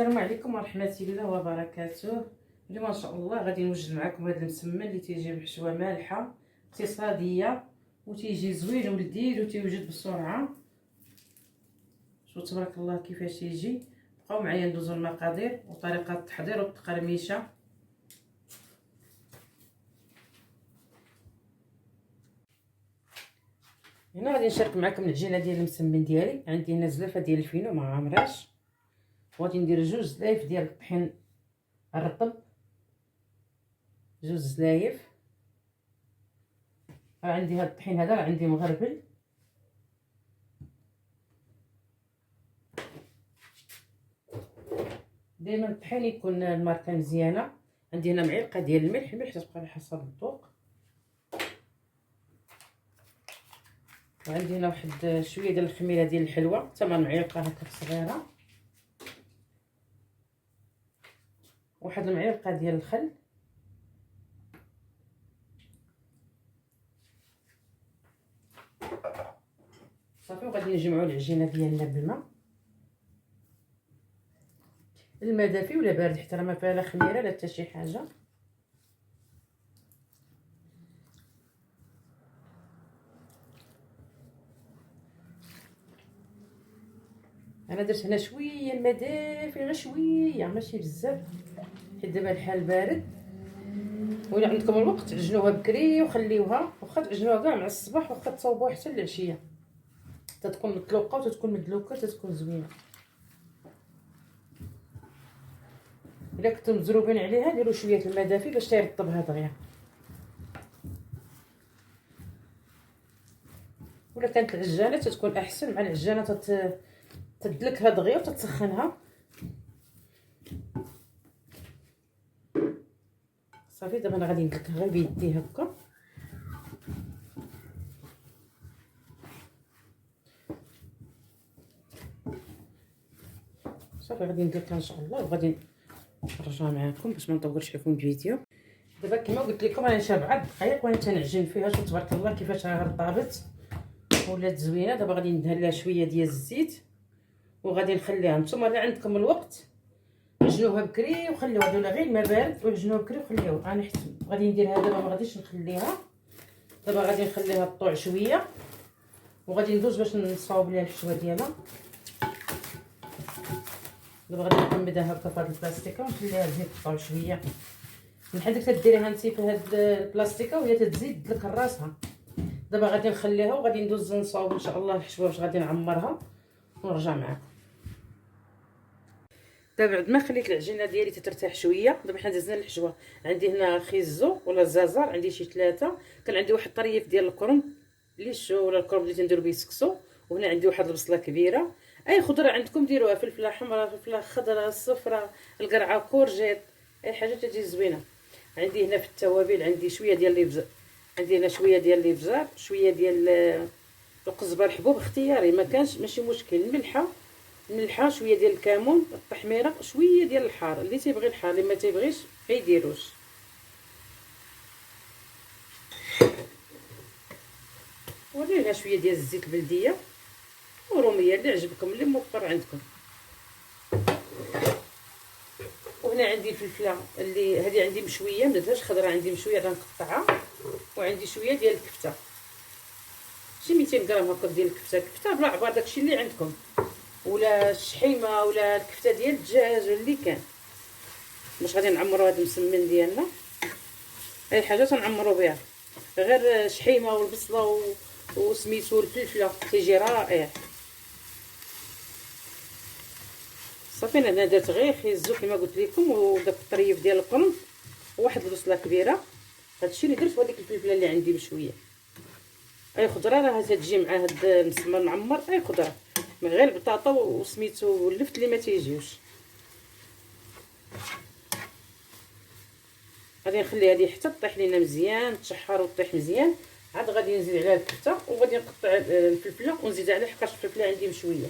السلام عليكم ورحمه الله وبركاته. اليوم ان شاء الله غادي نوجد معكم هذا المسمن اللي تيجي بحشوه مالحه اقتصاديه وتيجي زوين ولذيذ وتيوجد بسرعه. شوفوا تبارك الله كيفاش يجي. بقاو معايا ندوزو المقادير وطريقه التحضير والتقرميشه. هنا غادي نشارك معكم العجينه ديال المسمن ديالي. عندي هنا زلافه ديال الفينو ما عامراش، وغادي ندير 2 زلايف ديال الطحين الرطب، 2 زلايف. عندي هاد الطحين هذا عندي مغربل، دائما الطحين يكون الماركه مزيانه. عندي هنا معلقه ديال الملح تبقى على حسب الذوق، وعندي هنا واحد شويه ديال الخميره ديال الحلوه 8 معالق هكا صغيره، واحد المعلقه ديال الخل، صافي. وغادي نجمعوا العجينه ديالنا بالماء، الماء دافي ولا بارد حتى راه ما فيها لا خميره لا حتى شي حاجه. انا درت هنا شويه الماء دافي، غير شويه ماشي بزاف، حيت دابا الحال بارد. ولا عندكم الوقت عجنوها بكري وخليوها، واخا تعجنوها كاع مع الصباح، واخا تصاوبوها حتى العشيه تتكون مطلوقه وتتكون مدلوكه تتكون زوينه. الا كنتم مزروبين عليها ديروا شويه الماء دافي باش تيرطبها دغيا، ولا كانت العجانه تتكون احسن مع العجانه تدلكها دغيا وتتسخنها. صافي دابا انا غادي ندلكها غير بيدي هكا. صافي غادي ندلكها ان شاء الله، وغادي نخرجها معكم باش ما نطولش عليكم الفيديو. دابا كما قلت لكم راني شابعه الدقائق وانا تنعجن فيها. شوف تبارك الله كيفاش راه رطابت ولات زوينه. دابا غادي ندهن لها شويه ديال الزيت وغادي نخليها. نتوما الا عندكم الوقت عجنوها بكري وخليوها، ولا غير الماء بارد وعجنوها بكري وخليوها. انا حيت غادي نديرها دابا ما غاديش نخليها، دابا غادي نخليها طوع شويه وغادي ندوز باش نصاوب ليها الحشوه ديالها. دابا غادي نقمدها هكا في هاد البلاستيكه ونخليها تزيد تطوع شويه. من حدك تديريها انت في هاد البلاستيكه وهي تزيد لك راسها. دابا غادي نخليها وغادي ندوز نصاوب ان شاء الله الحشوه باش غادي نعمرها ونرجع معكم. دابا بعد ما خليت العجينه ديالي تترتاح شويه، دابا حنا دزنا الحشوه. عندي هنا خيزو ولا الزازار، عندي شي 3، كان عندي واحد الطريف ديال الكرنب اللي شو ولا الكرنب اللي تنديرو به السكسو، وهنا عندي واحد البصله كبيره. اي خضره عندكم ديروها، فلفله حمراء، فلفله خضراء، الصفراء، القرعه، كورجيت، اي حاجه تجي زوينه. عندي هنا في التوابل عندي شويه ديال الابزار، عندي هنا شويه ديال الابزار، شويه ديال القزبر الحبوب اختياري ما كانش ماشي مشكل، الملحه شويه ديال الكمون، التحميره، شويه ديال الحار اللي تيبغي الحار، اللي ما تيبغيش ما يديروش. ورينا شويه ديال الزيت البلديه وروميه اللي عجبكم اللي موفر عندكم. وهنا عندي الفلفله اللي هذه عندي مشويه ما درتهاش خضراء، عندي مشويه غنقطعها. وعندي شويه ديال الكفته، شي 200 غرام هكا ديال الكفته بلا عبار، داكشي اللي عندكم، ولا الشحيمه ولا الكفته ديال الدجاج اللي كان. باش غادي نعمروا هذا المسمن ديالنا، اي حاجه تنعمروا بها، غير شحيمه والبصله وسميتو الفلفله تيجي رائع. صافي انا درت غير خيزو كما قلت لكم، وداك الطريف ديال القرن، وواحد البصله كبيره. هادشي اللي درت، وهذيك الفلفله اللي عندي بشويه. اي خضره راه تجي مع هاد المسمن معمر، اي خضره، من غير البطاطا وسميتو واللفت اللي ما تيجيوش. غادي نخليها لي حتى طيح لينا مزيان، تشحر وطيح مزيان. عاد غادي نزيد عليها الكفته وغادي نقطع الفلفله ونزيد عليها حقاش الفلفله عندي مشويه.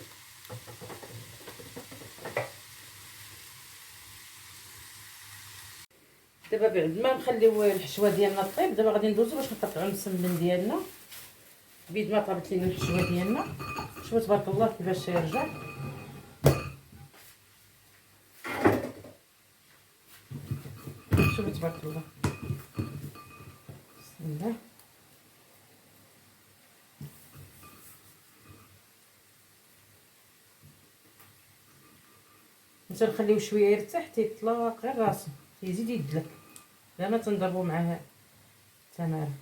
دابا بعد ما نخليو الحشوه ديالنا طيب، دابا غادي ندوزو باش نقطعو المسمن ديالنا. بيد ما طابت لينا الحشوه ديالنا، شوفوا تبارك الله كيفاش يرجع. شوفي تبارك الله. بسم الله. نخليو شويه يرتاح تيطلق غير راسو، تيزيد يدلك، لا ما تنضربو معاه تماره.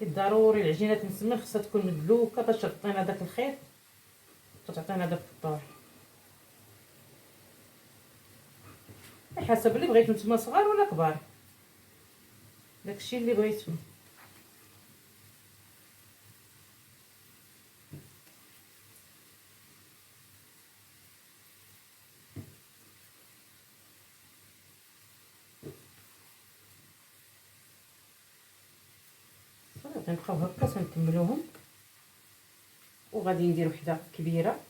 ضروري العجينه تنسمن خصها تكون مدلوكه باش تعطينا داك الخيط وتعطينا داك الطور، حسب اللي بغيتو نتوما، صغار ولا كبار، داكشي اللي بغيتو. غنبقاو هكا تنكملوهم، وغادي ندير وحده كبيره.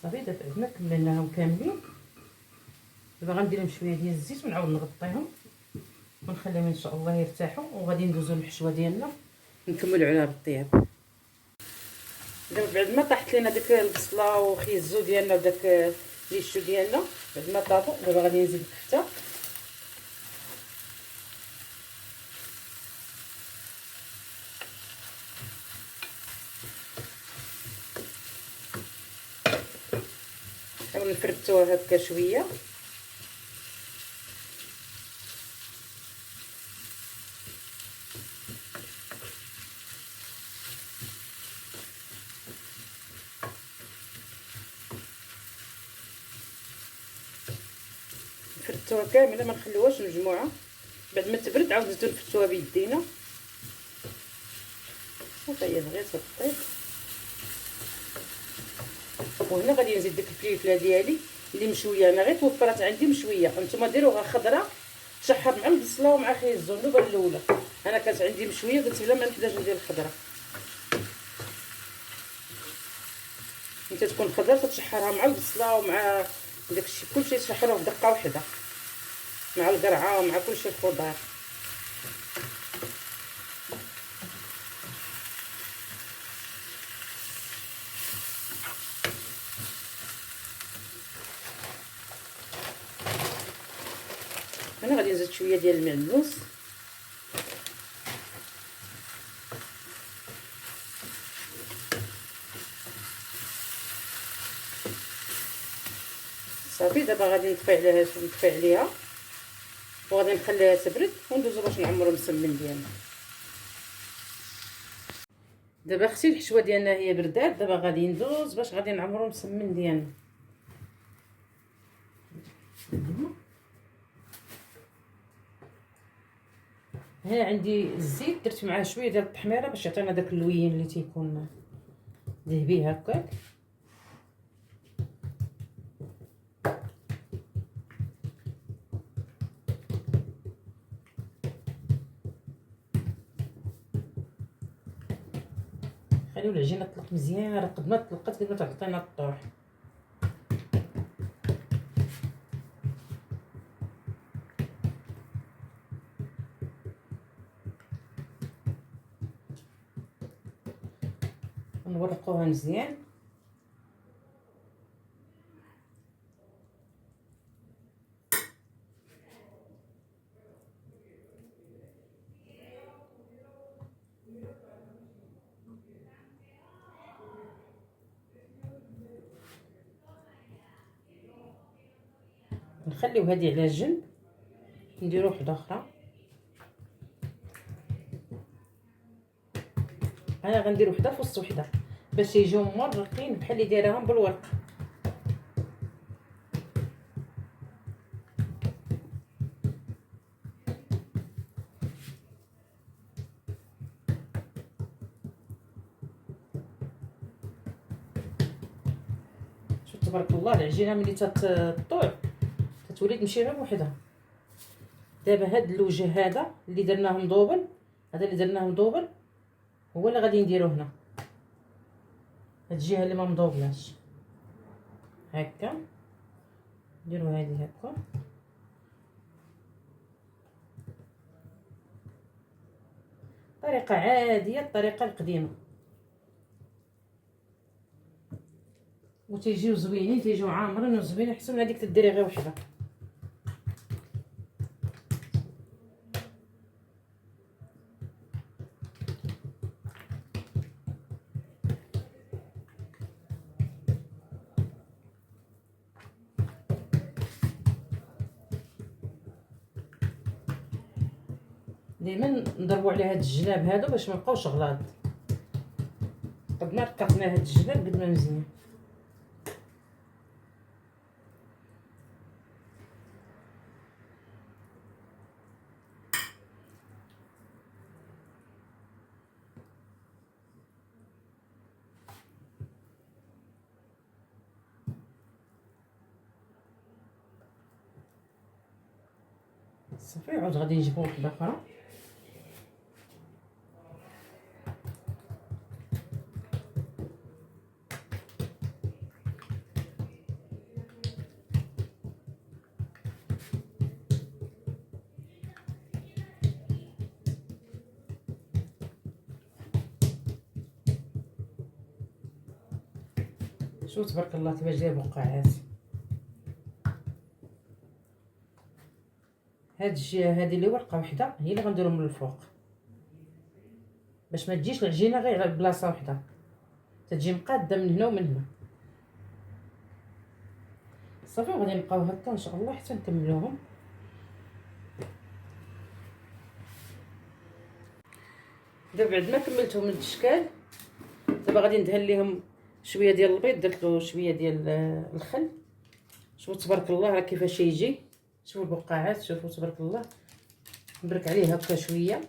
صافي دابا عندنا كملناهم كاملين. دابا غندير لهم شويه ديال الزيت ونعاود نغطيهم ونخليهم ان شاء الله يرتاحوا، وغادي ندوزو للحشوه ديالنا نكملوا عليها بالطياب. دابا بعد ما طاحت لينا ديك البصله وخيزو ديالنا وداك ليشو ديالنا، بعد ما طابوا دابا غادي نزيد الكفته. نفردوها هكا شويه. نفردوها كامله ما نخليوهاش مجموعه، بعد ما تبرد عاود نزيدو نفردوها بيدينا. صافي هي بغيت طيب. وهنا غادي نزيد ديك الفليفله ديالي اللي مشويه، انا غير توفرات عندي مشويه، نتوما ديروها خضراء تشحر مع البصله ومع خيزو. النوبه الاولى انا كانت عندي مشويه، قلت بلا ما نحتاج ندير الخضراء. انت تكون خضراء تتشحرها مع البصله ومع داكشي كلشي، تشحروه في دقه واحده مع القرعه ومع كلشي الخضار. انا غادي نزيد شويه ديال المعدنوس. صافي دابا غادي نطفي عليها وغادي نخليها تبرد وندوزو باش نعمرو المسمن ديالنا. دابا اختي الحشوه ديالنا هي بردات، دابا غادي ندوز باش غادي نعمرو المسمن ديالنا. هنا عندي الزيت درت معاه شويه ديال التحميره باش يعطينا داك اللوين اللي تيكون ذهبي هكاك. خليو العجينه تطلق مزيان، راه قد ما طلقت قد ما تعطينا الطوح. نورقوها مزيان. نخليو هذه على جنب، نديرو وحده اخرى. انا غندير وحده في وسط وحده باش يجيو مرقين بحال اللي دايرهم بالورق. تبارك الله العجينه ملي تطوع تتولي تمشي غير بوحدها. دابا هاد الوجه هذا اللي درناه مدوبل، هذا اللي درناه مدوبل هو اللي غادي نديرو هنا، هاد الجهه اللي ما مدوبلاش هكا نديرو هذه هكا. طريقه عاديه، الطريقه القديمه، وتيجيو زوينين، تيجيو عامرين وزوينين، احسن من هذيك تديري غير وحده. دائما نضربوا على هاد الجناب هادو باش ما يبقاوش غلاض. قد ما رققنا هاد الجناب قد ما مزيان. صافي عاود غادي نجيبو وحده اخرى. شوفوا تبارك الله كيفاش داير بقعات. هاد الجهه هادي اللي ورقه وحده هي اللي غنديرو من الفوق باش ما تجيش العجينه غير على بلاصه وحده، تتجي مقاده من هنا ومن هنا. صافي غادي نبقاو هكا ان شاء الله حتى نكملوهم. دابا بعد ما كملتهم من الاشكال، دابا غادي ندهن ليهم شويه ديال البيض، درت له شويه ديال الخل. شوفوا تبارك الله راه كيفاش يجي، شوفوا البقعات، شوفوا تبارك الله. نبرك عليه هكا شويه،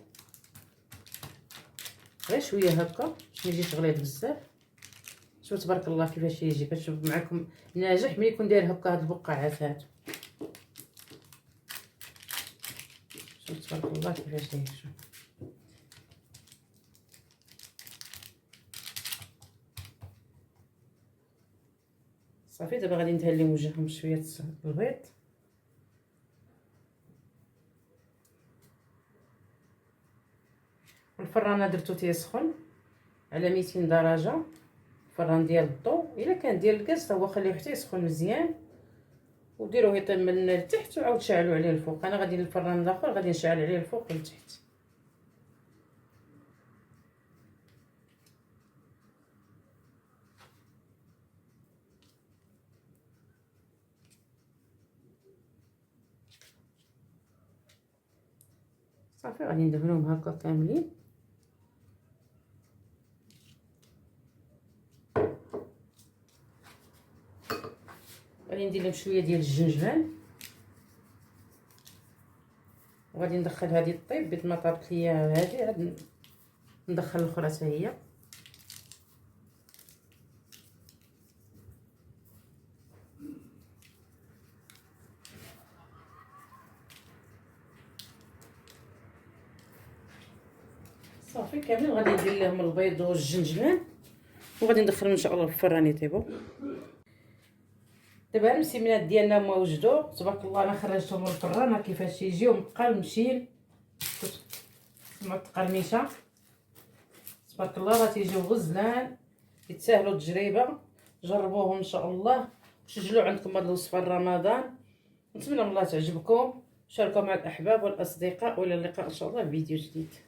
غير شويه هكا باش ما يجيش غليظ بزاف. شوفوا تبارك الله كيفاش يجي، كتشوف معكم ناجح ملي يكون داير هكا هاد البقعات هادو. شوفوا تبارك الله كيفاش داير. شوف صافي دابا غادي ندهن لهم وجههم بشويه البيض. الفران درتو تيسخن على 200 درجه، الفران ديال الضو. الا كان ديال الغاز حتى هو خليه حتى يسخن مزيان، وديروه يطيب من التحت وعاود شعلوا عليه الفوق. انا غادي للفران الاخر غادي نشعل عليه الفوق والتحت. صافي غادي ندهنوهم هكا كاملين. غادي ندير لهم شويه ديال الجنجبان، وغادي ندخل هذه الطيب بيض ما طابت ليا هذه، عاد ندخل الاخرى حتى هي. صافي كاملين غادي ندير لهم البيض والجنجبان، وغادي ندخلهم ان شاء الله في الفران يطيبوا. دابا المسيمنات ديالنا هما وجدوا تبارك الله. انا خرجتهم من الفران كيفاش يجيو مقرمشين، سمعوا التقرميشه تبارك الله راه تيجيو غزلان، يتساهلوا التجربه. جربوهم ان شاء الله وسجلوا عندكم هذه الوصفه رمضان. نتمنى من الله تعجبكم، شاركوا مع الاحباب والاصدقاء، والى اللقاء ان شاء الله في فيديو جديد.